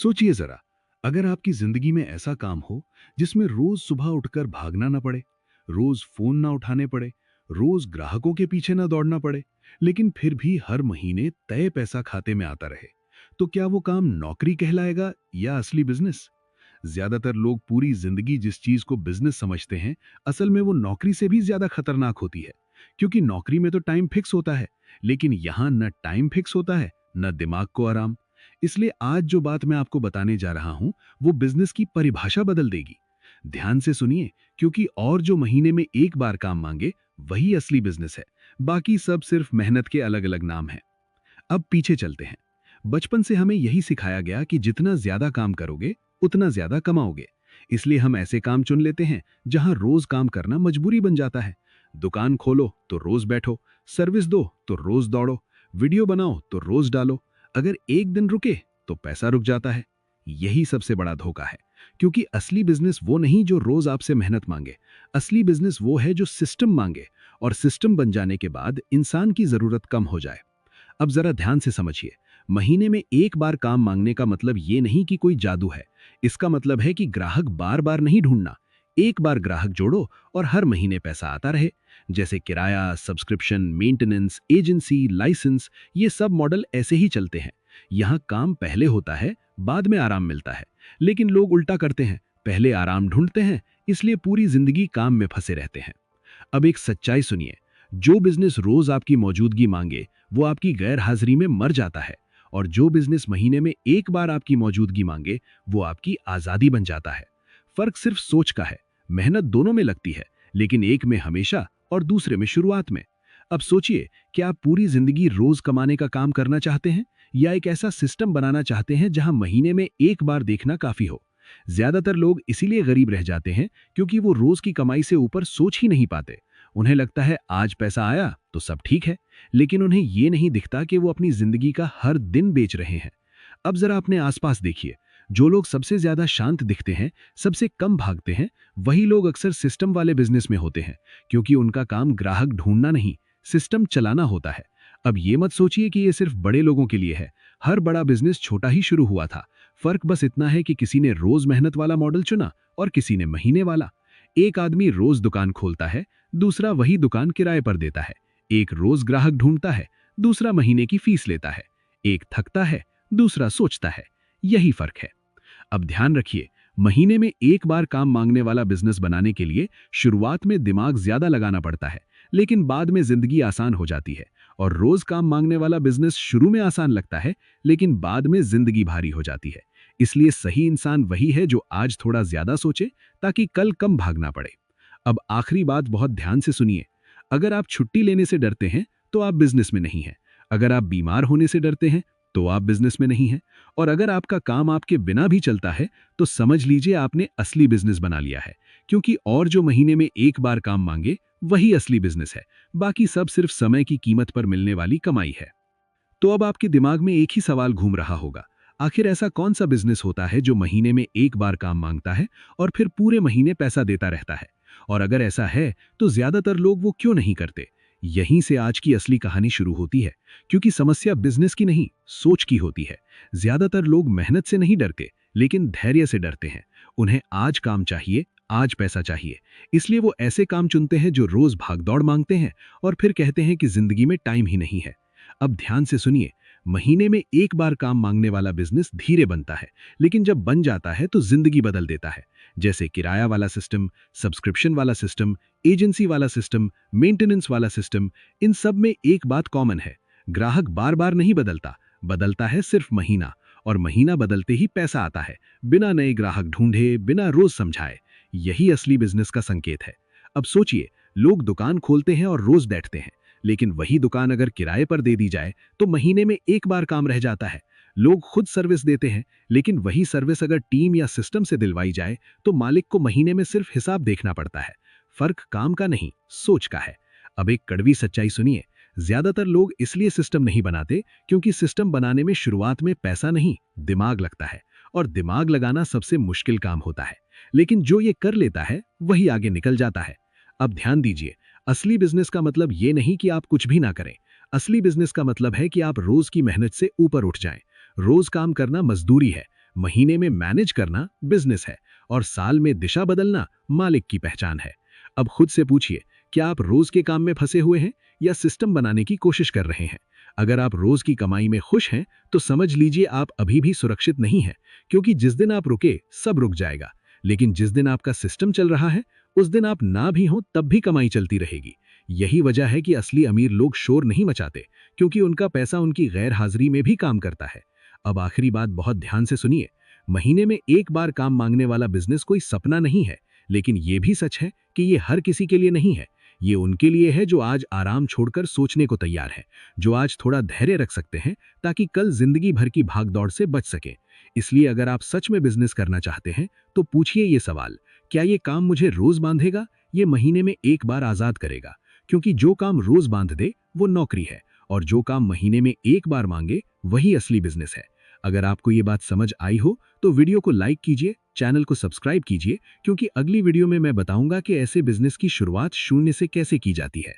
सोचिए जरा, अगर आपकी जिंदगी में ऐसा काम हो जिसमें रोज सुबह उठकर भागना ना पड़े, रोज फोन ना उठाने पड़े, रोज ग्राहकों के पीछे ना दौड़ना पड़े, लेकिन फिर भी हर महीने तय पैसा खाते में आता रहे, तो क्या वो काम नौकरी कहलाएगा या असली बिजनेस? ज्यादातर लोग पूरी जिंदगी जिस चीज को बिजनेस समझते हैं, असल में वो नौकरी से भी ज्यादा खतरनाक होती है। क्योंकि नौकरी में तो टाइम फिक्स होता है, लेकिन यहां न टाइम फिक्स होता है, न दिमाग को आराम। इसलिए आज जो बात मैं आपको बताने जा रहा हूं, वो बिजनेस की परिभाषा बदल देगी। ध्यान से सुनिए, क्योंकि और जो महीने में एक बार काम मांगे, वही असली बिजनेस है। बाकी सब सिर्फ मेहनत के अलग अलग नाम हैं। अब पीछे चलते हैं। बचपन से हमें यही सिखाया गया कि जितना ज्यादा काम करोगे, उतना ज्यादा कमाओगे। इसलिए हम ऐसे काम चुन लेते हैं जहां रोज काम करना मजबूरी बन जाता है। दुकान खोलो तो रोज बैठो, सर्विस दो तो रोज दौड़ो, वीडियो बनाओ तो रोज डालो। अगर एक दिन रुके तो पैसा रुक जाता है। यही सबसे बड़ा धोखा है, क्योंकि असली बिजनेस वो नहीं जो रोज आपसे मेहनत मांगे। असली बिजनेस वो है जो सिस्टम मांगे, और सिस्टम बन जाने के बाद इंसान की जरूरत कम हो जाए। अब जरा ध्यान से समझिए। महीने में एक बार काम मांगने का मतलब ये नहीं कि कोई जादू है। इसका मतलब है कि ग्राहक बार बार नहीं ढूंढना। एक बार ग्राहक जोड़ो और हर महीने पैसा आता रहे। जैसे किराया, सब्सक्रिप्शन, मेंटेनेंस, एजेंसी, लाइसेंस, ये सब मॉडल ऐसे ही चलते हैं। यहाँ काम पहले होता है, बाद में आराम मिलता है। लेकिन लोग उल्टा करते हैं, पहले आराम ढूंढते हैं, इसलिए पूरी जिंदगी काम में फंसे रहते हैं। अब एक सच्चाई सुनिए। जो बिजनेस रोज आपकी मौजूदगी मांगे, वो आपकी गैर हाजिरी में मर जाता है। और जो बिजनेस महीने में एक बार आपकी मौजूदगी मांगे, वो आपकी आजादी बन जाता है। फर्क सिर्फ सोच का है। मेहनत दोनों में लगती है, लेकिन एक में हमेशा और दूसरे में शुरुआत में। अब सोचिए, क्या आप पूरी जिंदगी रोज कमाने का काम करना चाहते हैं, या एक ऐसा सिस्टम बनाना चाहते हैं जहां महीने में एक बार देखना काफी हो? ज्यादातर लोग इसीलिए गरीब रह जाते हैं, क्योंकि वो रोज की कमाई से ऊपर सोच ही नहीं पाते। उन्हें लगता है आज पैसा आया तो सब ठीक है, लेकिन उन्हें ये नहीं दिखता कि वो अपनी जिंदगी का हर दिन बेच रहे हैं। अब जरा अपने आसपास देखिए। जो लोग सबसे ज्यादा शांत दिखते हैं, सबसे कम भागते हैं, वही लोग अक्सर सिस्टम वाले बिजनेस में होते हैं, क्योंकि उनका काम ग्राहक ढूंढना नहीं, सिस्टम चलाना होता है। अब ये मत सोचिए कि ये सिर्फ बड़े लोगों के लिए है। हर बड़ा बिजनेस छोटा ही शुरू हुआ था। फर्क बस इतना है कि किसी ने रोज मेहनत वाला मॉडल चुना और किसी ने महीने वाला। एक आदमी रोज दुकान खोलता है, दूसरा वही दुकान किराए पर देता है। एक रोज ग्राहक ढूंढता है, दूसरा महीने की फीस लेता है। एक थकता है, दूसरा सोचता है। यही फर्क है। अब ध्यान रखिए, महीने में एक बार काम मांगने वाला बिजनेस बनाने के लिए शुरुआत में दिमाग ज्यादा लगाना पड़ता है, लेकिन बाद में जिंदगी आसान हो जाती है। और रोज काम मांगने वाला बिजनेस शुरू में आसान लगता है, लेकिन बाद में जिंदगी भारी हो जाती है। इसलिए सही इंसान वही है जो आज थोड़ा ज्यादा सोचे, ताकि कल कम भागना पड़े। अब आखिरी बात बहुत ध्यान से सुनिए। अगर आप छुट्टी लेने से डरते हैं, तो आप बिजनेस में नहीं हैं। अगर आप बीमार होने से डरते हैं, तो आप बिजनेस में नहीं हैं। और अगर आपका काम आपके बिना भी चलता है, तो समझ लीजिए आपने असली बिजनेस बना लिया है। क्योंकि और जो महीने में एक बार काम मांगे, वही असली बिजनेस है। बाकी सब सिर्फ समय की कीमत पर मिलने वाली कमाई है। तो अब आपके दिमाग में एक ही सवाल घूम रहा होगा। आखिर ऐसा कौन सा बिजनेस होता है जो महीने में एक बार काम मांगता है और फिर पूरे महीने पैसा देता रहता है? और अगर ऐसा है, तो ज्यादातर लोग वो क्यों नहीं करते? यहीं से आज की असली कहानी शुरू होती है। क्योंकि समस्या बिजनेस की नहीं, सोच की होती है। ज्यादातर लोग मेहनत से नहीं डरते, लेकिन धैर्य से डरते हैं। उन्हें आज काम चाहिए, आज पैसा चाहिए। इसलिए वो ऐसे काम चुनते हैं जो रोज भागदौड़ मांगते हैं, और फिर कहते हैं कि जिंदगी में टाइम ही नहीं है। अब ध्यान से सुनिए। महीने में एक बार काम मांगने वाला बिजनेस धीरे बनता है, लेकिन जब बन जाता है तो जिंदगी बदल देता है। जैसे किराया वाला सिस्टम, सब्सक्रिप्शन वाला सिस्टम, एजेंसी वाला सिस्टम, मेंटेनेंस वाला सिस्टम, इन सब में एक बात कॉमन है। ग्राहक बार बार नहीं बदलता, बदलता है सिर्फ महीना। और महीना बदलते ही पैसा आता है, बिना नए ग्राहक ढूंढे, बिना रोज समझाए। यही असली बिजनेस का संकेत है। अब सोचिए, लोग दुकान खोलते हैं और रोज बैठते हैं, लेकिन वही दुकान अगर किराए पर दे दी जाए, तो महीने में एक बार काम रह जाता है। लोग खुद सर्विस देते हैं, लेकिन वही सर्विस अगर टीम या सिस्टम से दिलवाई जाए, तो मालिक को महीने में सिर्फ हिसाब देखना पड़ता है। फर्क काम का नहीं, सोच का है। अब एक कड़वी सच्चाई सुनिए। ज्यादातर लोग इसलिए सिस्टम नहीं बनाते, क्योंकि सिस्टम बनाने में शुरुआत में पैसा नहीं, दिमाग लगता है। और दिमाग लगाना सबसे मुश्किल काम होता है। लेकिन जो ये कर लेता है, वही आगे निकल जाता है। अब ध्यान दीजिए, असली बिजनेस का मतलब ये नहीं कि आप कुछ भी ना करें। असली बिजनेस का मतलब है कि आप रोज की मेहनत से ऊपर उठ जाएं। रोज काम करना मजदूरी है, महीने में मैनेज करना बिजनेस है और साल में दिशा बदलना मालिक की पहचान है। अब खुद से पूछिए, क्या आप रोज के काम में फंसे हुए हैं या सिस्टम बनाने की कोशिश कर रहे हैं? अगर आप रोज की कमाई में खुश हैं तो समझ लीजिए आप अभी भी सुरक्षित नहीं हैं, क्योंकि जिस दिन आप रुके सब रुक जाएगा। लेकिन जिस दिन आपका सिस्टम चल रहा है उस दिन आप ना भी हो तब भी कमाई चलती रहेगी। यही वजह है कि असली अमीर लोग शोर नहीं मचाते, क्योंकि उनका पैसा उनकी गैर हाजिरी में भी काम करता है। अब आखिरी बात बहुत ध्यान से सुनिए, महीने में एक बार काम मांगने वाला बिजनेस कोई सपना नहीं है, लेकिन यह भी सच है कि ये हर किसी के लिए नहीं है। ये उनके लिए है जो आज आराम छोड़कर सोचने को तैयार है, जो आज थोड़ा धैर्य रख सकते हैं ताकि कल जिंदगी भर की भागदौड़ से बच सके। इसलिए अगर आप सच में बिजनेस करना चाहते हैं तो पूछिए ये सवाल, क्या ये काम मुझे रोज बांधेगा, ये महीने में एक बार आजाद करेगा? क्योंकि जो काम रोज बांध दे वो नौकरी है, और जो काम महीने में एक बार मांगे वही असली बिजनेस है। अगर आपको ये बात समझ आई हो तो वीडियो को लाइक कीजिए, चैनल को सब्सक्राइब कीजिए, क्योंकि अगली वीडियो में मैं बताऊंगा कि ऐसे बिजनेस की शुरुआत शून्य से कैसे की जाती है।